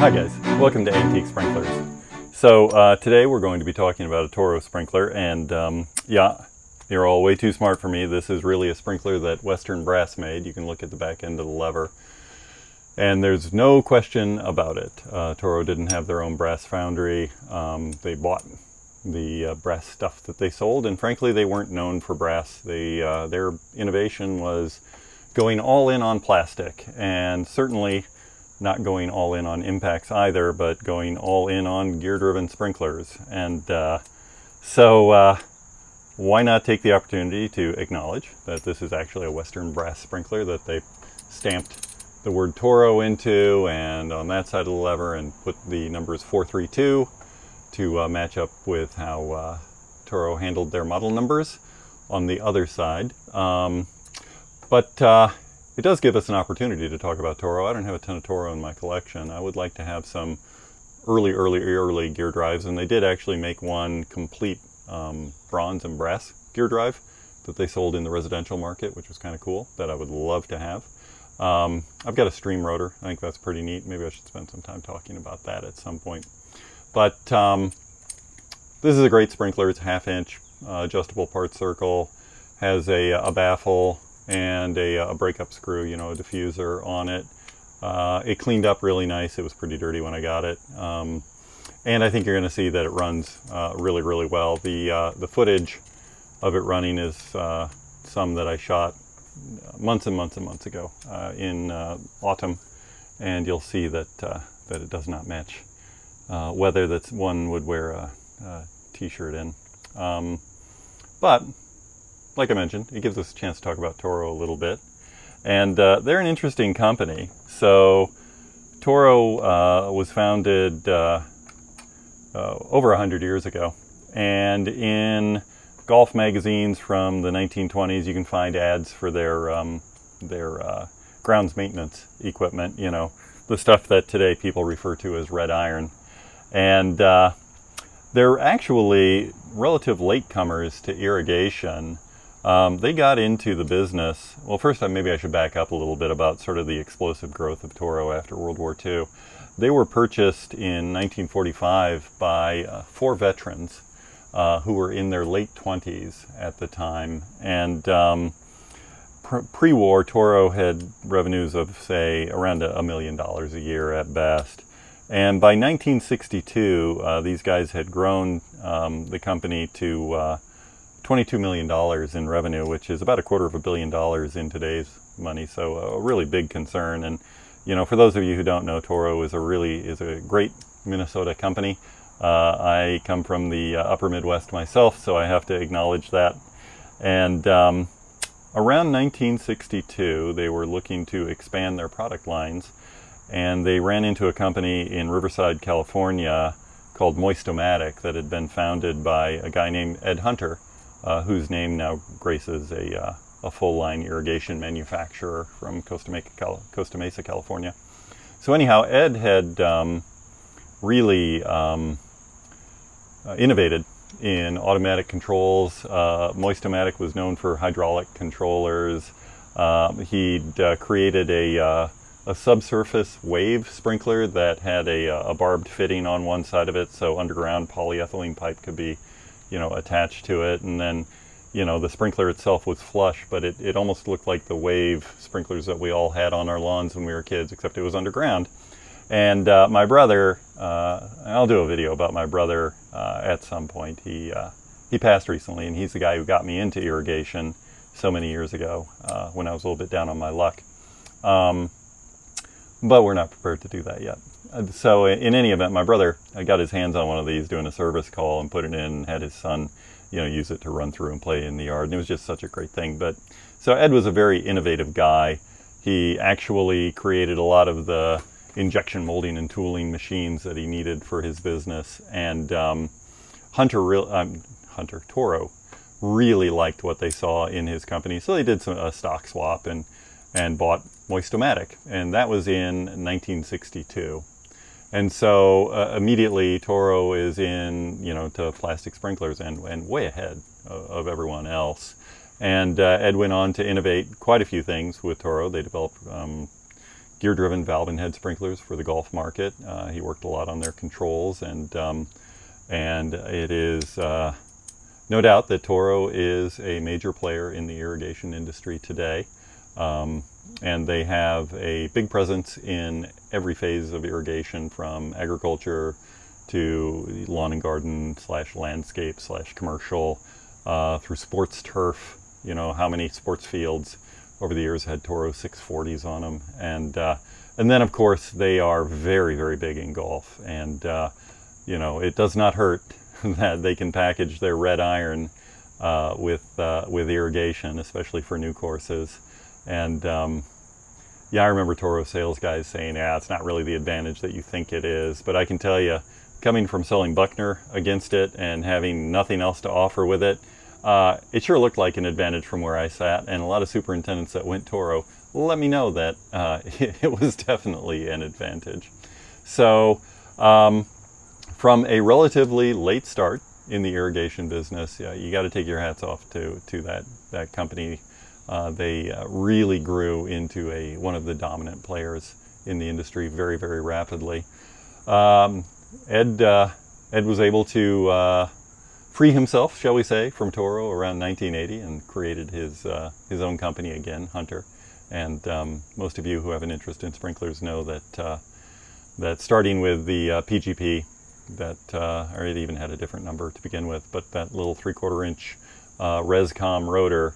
Hi guys, welcome to Antique Sprinklers. So today we're going to be talking about a Toro sprinkler, and yeah, you're all way too smart for me. This is really a sprinkler that Western Brass made. You can look at the back end of the lever, and there's no question about it. Toro didn't have their own brass foundry. They bought the brass stuff that they sold, and frankly they weren't known for brass. Their innovation was going all in on plastic, and certainly not going all in on impacts either, but going all in on gear-driven sprinklers. And so why not take the opportunity to acknowledge that this is actually a Western Brass sprinkler that they stamped the word Toro into, and on that side of the lever, and put the numbers 432 to match up with how Toro handled their model numbers on the other side. It does give us an opportunity to talk about Toro. I don't have a ton of Toro in my collection. I would like to have some early gear drives, and they did actually make one complete bronze and brass gear drive that they sold in the residential market, which was kind of cool, that I would love to have. I've got a stream rotor. I think that's pretty neat. Maybe I should spend some time talking about that at some point. But this is a great sprinkler. It's a 1/2 inch adjustable part circle, has a baffle and a breakup screw, you know, a diffuser on it. It cleaned up really nice. It was pretty dirty when I got it. And I think you're going to see that it runs really well. The footage of it running is some that I shot months and months ago in autumn, and you'll see that it does not match weather that one would wear a t-shirt in. But like I mentioned, it gives us a chance to talk about Toro a little bit. And they're an interesting company. So Toro was founded over 100 years ago. And in golf magazines from the 1920s, you can find ads for their grounds maintenance equipment, you know, the stuff that today people refer to as red iron. And they're actually relative latecomers to irrigation. They got into the business, well, first maybe I should back up a little bit about sort of the explosive growth of Toro after World War II. They were purchased in 1945 by 4 veterans who were in their late 20s at the time. And pre-war, Toro had revenues of, say, around $1 million a year at best. And by 1962, these guys had grown the company to $22 million in revenue, which is about $250 million in today's money. So a really big concern. And you know, for those of you who don't know, Toro is a great Minnesota company. I come from the upper Midwest myself, so I have to acknowledge that. And around 1962, they were looking to expand their product lines, and they ran into a company in Riverside, California called Moist-O-Matic that had been founded by a guy named Ed Hunter, whose name now graces a full-line irrigation manufacturer from Costa Mesa, California. So anyhow, Ed had really innovated in automatic controls. Moist-O-Matic was known for hydraulic controllers. He'd created a subsurface wave sprinkler that had a barbed fitting on one side of it, so underground polyethylene pipe could be, you know, attached to it. And then, you know, the sprinkler itself was flush, but it almost looked like the wave sprinklers that we all had on our lawns when we were kids, except it was underground. And my brother, I'll do a video about my brother at some point. He passed recently, and he's the guy who got me into irrigation so many years ago when I was a little bit down on my luck. But we're not prepared to do that yet. So in any event, my brother got his hands on one of these doing a service call and put it in, and had his son, you know, use it to run through and play in the yard. And it was just such a great thing. But so Ed was a very innovative guy. He actually created a lot of the injection molding and tooling machines that he needed for his business. And Toro really liked what they saw in his company. So they did a stock swap and bought Moist-O-Matic, and that was in 1962. And so immediately Toro is in, you know, to plastic sprinklers and way ahead of everyone else. And Ed went on to innovate quite a few things with Toro. They developed gear-driven valve and head sprinklers for the golf market. He worked a lot on their controls, and it is no doubt that Toro is a major player in the irrigation industry today. And they have a big presence in every phase of irrigation, from agriculture to lawn and garden / landscape / commercial, through sports turf. You know, how many sports fields over the years had Toro 640s on them. And then of course they are very, very big in golf. And you know, it does not hurt that they can package their red iron with irrigation, especially for new courses. And yeah, I remember Toro sales guys saying, yeah, it's not really the advantage that you think it is. But I can tell you, coming from selling Buckner against it and having nothing else to offer with it, it sure looked like an advantage from where I sat. And a lot of superintendents that went Toro let me know that it was definitely an advantage. So from a relatively late start in the irrigation business, yeah, you got to take your hats off to that company. They really grew into one of the dominant players in the industry very, very rapidly. Ed was able to free himself, shall we say, from Toro around 1980 and created his own company again, Hunter. And most of you who have an interest in sprinklers know that starting with the PGP, or it even had a different number to begin with, but that little 3/4 inch Rescom rotor,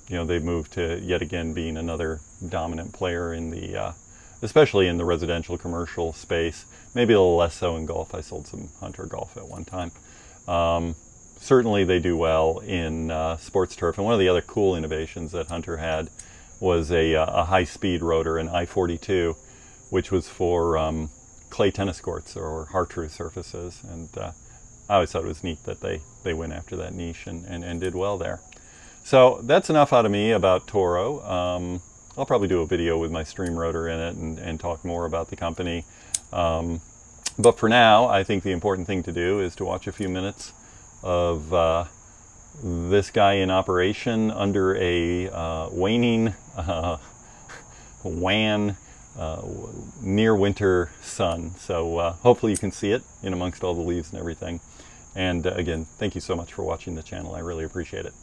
you know, they've moved to yet again being another dominant player in the, especially in the residential commercial space. Maybe a little less so in golf. I sold some Hunter golf at one time. Certainly they do well in sports turf. And one of the other cool innovations that Hunter had was a high-speed rotor, an I-42, which was for clay tennis courts or hard-truth surfaces. And I always thought it was neat that they went after that niche and did well there. So that's enough out of me about Toro. I'll probably do a video with my stream rotor in it and talk more about the company. But for now, I think the important thing to do is to watch a few minutes of this guy in operation under a waning near winter sun. So hopefully you can see it in amongst all the leaves and everything. And again, thank you so much for watching the channel. I really appreciate it.